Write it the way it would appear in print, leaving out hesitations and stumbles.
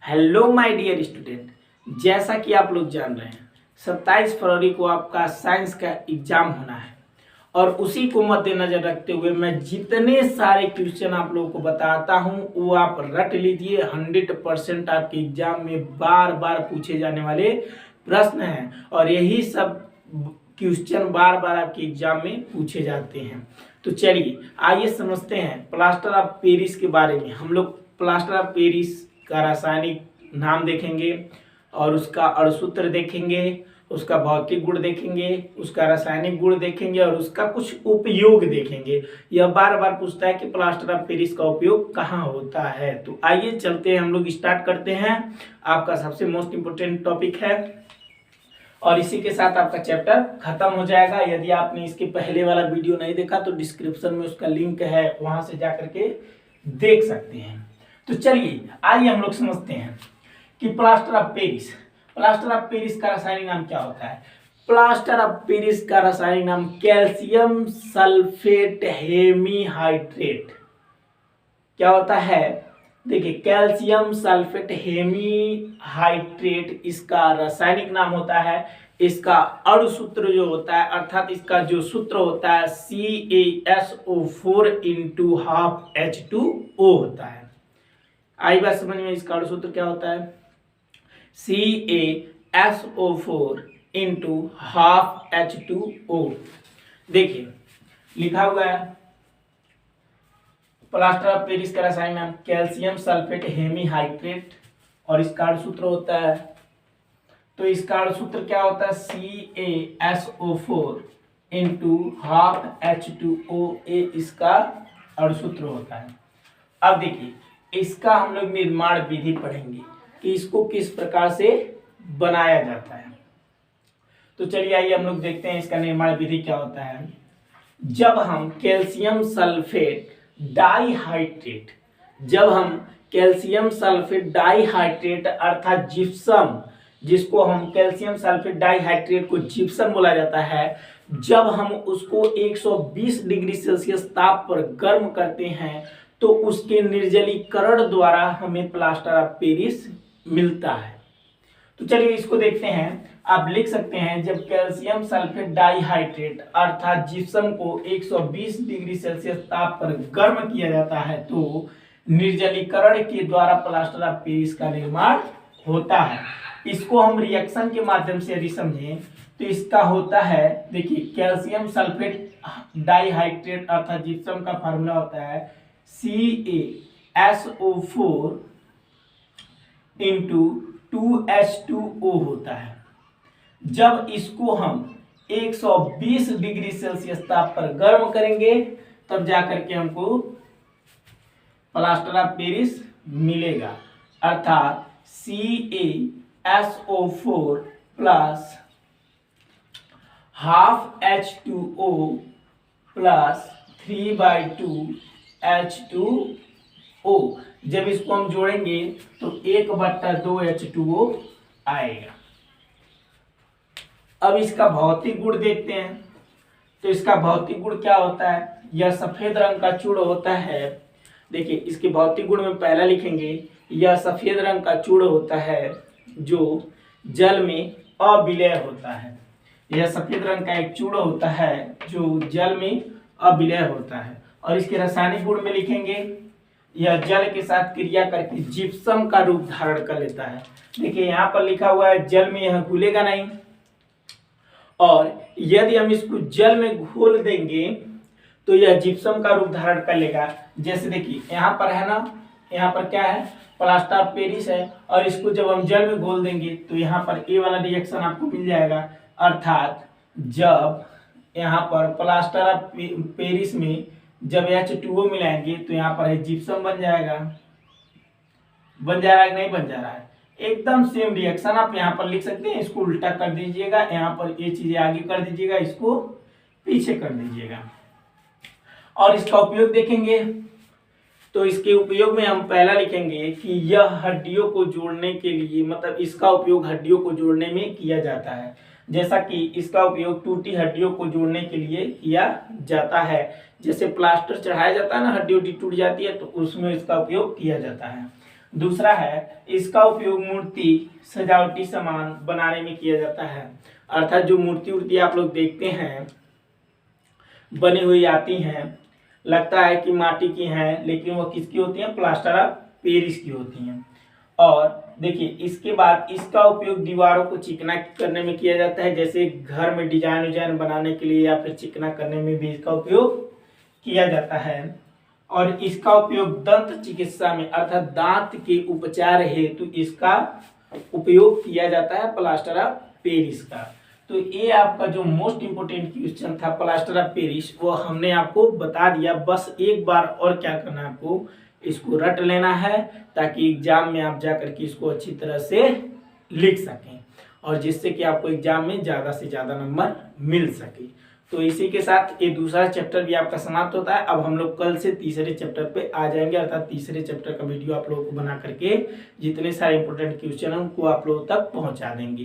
Hello my dear student, जैसा कि आप लोग जान रहे हैं 27 फरवरी को आपका साइंस का एग्जाम होना है और उसी को मद्देनजर रखते हुए मैं जितने सारे क्वेश्चन आप लोगों को बताता हूं वो आप रट लीजिए। 100% आपके एग्जाम में बार बार पूछे जाने वाले प्रश्न हैं और यही सब क्वेश्चन बार बार आपके एग्जाम में पूछे जाते हैं। तो चलिए आइए समझते हैं प्लास्टर ऑफ पेरिस के बारे में। हम लोग प्लास्टर ऑफ पेरिस का रासायनिक नाम देखेंगे और उसका अणुसूत्र देखेंगे, उसका भौतिक गुण देखेंगे, उसका रासायनिक गुण देखेंगे और उसका कुछ उपयोग देखेंगे। यह बार बार पूछता है कि प्लास्टर ऑफ पेरिस का उपयोग कहाँ होता है। तो आइए चलते हैं, हम लोग स्टार्ट करते हैं। आपका सबसे मोस्ट इम्पोर्टेंट टॉपिक है और इसी के साथ आपका चैप्टर खत्म हो जाएगा। यदि आपने इसके पहले वाला वीडियो नहीं देखा तो डिस्क्रिप्शन में उसका लिंक है, वहां से जाकर के देख सकते हैं। तो चलिए आइए हम लोग समझते हैं कि प्लास्टर ऑफ पेरिस का रासायनिक नाम क्या होता है। प्लास्टर ऑफ पेरिस का रासायनिक नाम कैल्शियम सल्फेट हेमीहाइड्रेट क्या होता है। देखिए कैल्शियम सल्फेट हेमीहाइड्रेट इसका रासायनिक नाम होता है। इसका अणुसूत्र जो होता है अर्थात इसका जो सूत्र होता है CaSO4 इंटू हाफ H2O होता है। आई बात समझ में, इसका अणुसूत्र क्या होता है CaSO4 इंटू हाफ H2O। देखिए लिखा हुआ है प्लास्टर ऑफ पेरिस का रासायनिक नाम कैल्शियम सल्फेट हेमीहाइड्रेट और इसका अणुसूत्र होता है, तो इसका अणुसूत्र क्या होता है CaSO4 इंटू हाफ H2O। इसका अणुसूत्र होता है। अब देखिए इसका हम लोग निर्माण विधि पढ़ेंगे कि इसको किस प्रकार से बनाया जाता है। तो चलिए आइए हम लोग देखते हैं इसका निर्माण विधि क्या होता है। जब हम कैल्शियम सल्फेट डाइहाइड्रेट अर्थात जिप्सम, जिसको हम कैल्शियम सल्फेट डाइहाइड्रेट को जिप्सम बोला जाता है, जब हम उसको 120 डिग्री सेल्सियस ताप पर गर्म करते हैं तो उसके निर्जलीकरण द्वारा हमें प्लास्टर ऑफ पेरिस मिलता है। तो चलिए इसको देखते हैं। आप लिख सकते हैं जब कैल्शियम सल्फेट डाइहाइड्रेट अर्थात जिप्सम को 120 डिग्री सेल्सियस ताप पर गर्म किया जाता है तो निर्जलीकरण के द्वारा प्लास्टर ऑफ पेरिस का निर्माण होता है। इसको हम रिएक्शन के माध्यम से यदि समझें तो इसका होता है, देखिए कैल्शियम सल्फेट डाइहाइड्रेट अर्थात जिप्सम का फार्मूला होता है CaSO4 इंटू 2H2O होता है। जब इसको हम 120 डिग्री सेल्सियस ताप पर गर्म करेंगे तब जाकर के हमको प्लास्टर ऑफ पेरिस मिलेगा, अर्थात CaSO4 plus half H2O plus 3/2 H2O। जब इसको हम जोड़ेंगे तो 1/2 H2O आएगा। अब इसका भौतिक गुण देखते हैं। तो इसका भौतिक गुण क्या होता है, यह सफेद रंग का चूर्ण होता है। देखिए इसके भौतिक गुण में पहला लिखेंगे, यह सफेद रंग का चूर्ण होता है जो जल में अविलय होता है। यह सफेद रंग का एक चूर्ण होता है जो जल में अविलय होता है। और इसके रासायनिक गुण में लिखेंगे, यह जल के साथ क्रिया करके जिप्सम का रूप धारण कर लेता है। देखिए यहाँ पर लिखा हुआ है जल में यह घुलेगा नहीं, और यदि हम इसको जल में घोल देंगे तो यह जिप्सम का रूप धारण कर लेगा। जैसे देखिए यहाँ पर है ना, यहाँ पर क्या है प्लास्टर ऑफ पेरिस है और इसको जब हम जल में घोल देंगे तो यहाँ पर ए वाला रिएक्शन आपको मिल जाएगा, अर्थात जब यहाँ पर प्लास्टर ऑफ पेरिस में जब H2O मिलाएंगे तो यहाँ पर है जिप्सम बन जाएगा। बन जा रहा है कि नहीं बन जा रहा है, एकदम सेम रिएक्शन आप यहाँ पर लिख सकते हैं। इसको उल्टा कर दीजिएगा, यहाँ पर ये चीजें आगे कर दीजिएगा, इसको पीछे कर दीजिएगा। और इसका उपयोग देखेंगे तो इसके उपयोग में हम पहला लिखेंगे कि यह हड्डियों को जोड़ने के लिए, मतलब इसका उपयोग हड्डियों को जोड़ने में किया जाता है। जैसा कि इसका उपयोग टूटी हड्डियों को जोड़ने के लिए किया जाता है। जैसे प्लास्टर चढ़ाया जाता है ना, हड्डी उड्डी टूट जाती है तो उसमें इसका उपयोग किया जाता है। दूसरा है इसका उपयोग मूर्ति सजावटी सामान बनाने में किया जाता है। अर्थात जो मूर्ति उर्ति आप लोग देखते हैं बनी हुई आती हैं, लगता है कि माटी की हैं, लेकिन वो किसकी होती हैं? प्लास्टर ऑफ पेरिस की होती हैं। और देखिए इसके बाद इसका उपयोग दीवारों को चिकना करने में किया जाता है, जैसे घर में डिजाइन विजाइन बनाने के लिए या फिर चिकना करने में भी इसका उपयोग किया जाता है। और इसका उपयोग दंत चिकित्सा में अर्थात दांत के उपचार हेतु इसका उपयोग किया जाता है, प्लास्टर ऑफ पेरिस का। तो ये आपका जो मोस्ट इंपोर्टेंट क्वेश्चन था प्लास्टर ऑफ पेरिस, वो हमने आपको बता दिया। बस एक बार और क्या करना है, आपको इसको रट लेना है ताकि एग्जाम में आप जाकर के इसको अच्छी तरह से लिख सकें और जिससे कि आपको एग्जाम में ज़्यादा से ज़्यादा नंबर मिल सके। तो इसी के साथ ये दूसरा चैप्टर भी आपका समाप्त होता है। अब हम लोग कल से तीसरे चैप्टर पे आ जाएंगे, अर्थात तीसरे चैप्टर का वीडियो आप लोगों को बना करके जितने सारे इंपॉर्टेंट क्वेश्चन हैं उनको आप लोगों तक पहुंचा देंगे।